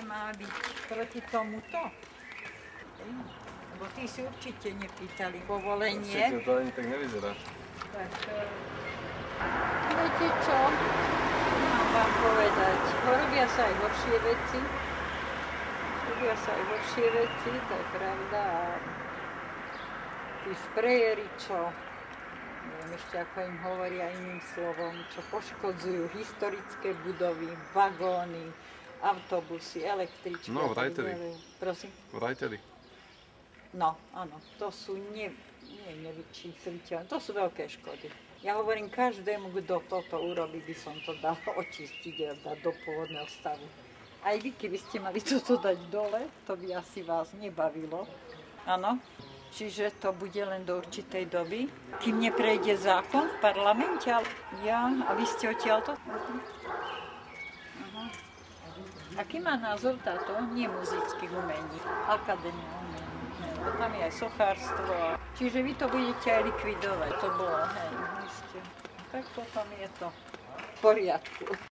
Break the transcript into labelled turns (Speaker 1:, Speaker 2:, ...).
Speaker 1: má byť proti tomuto? Lebo tí si určite nepýtali povolenie.
Speaker 2: Určite, to ani tak nevyzerá.
Speaker 1: Tak, viete čo? Mám vám povedať. Robia sa aj horšie veci. To je pravda. A tí sprejeri, čo, neviem ešte ako im hovoria iným slovom, čo poškodzujú historické budovy, vagóny, autobusy, električky.
Speaker 2: No, vrajteli.
Speaker 1: Prosím?
Speaker 2: Vrajteli.
Speaker 1: No, áno, to sú nevyčísliteľné, to sú veľké škody. Ja hovorím každému, kto toto urobí, by som to dal očistiť a dať do pôvodného stavu. Aj vy, keby ste mali toto dať dole, to by asi vás nebavilo. Áno, čiže to bude len do určitej doby, kým neprejde zákon v parlamente. A vy ste odtiaľto? Aký má názor táto? Nie muzických umení, akadémia umení. Tam je aj sochárstvo. Čiže vy to budete aj likvidovať. To bolo, hej, tak potom je to v poriadku.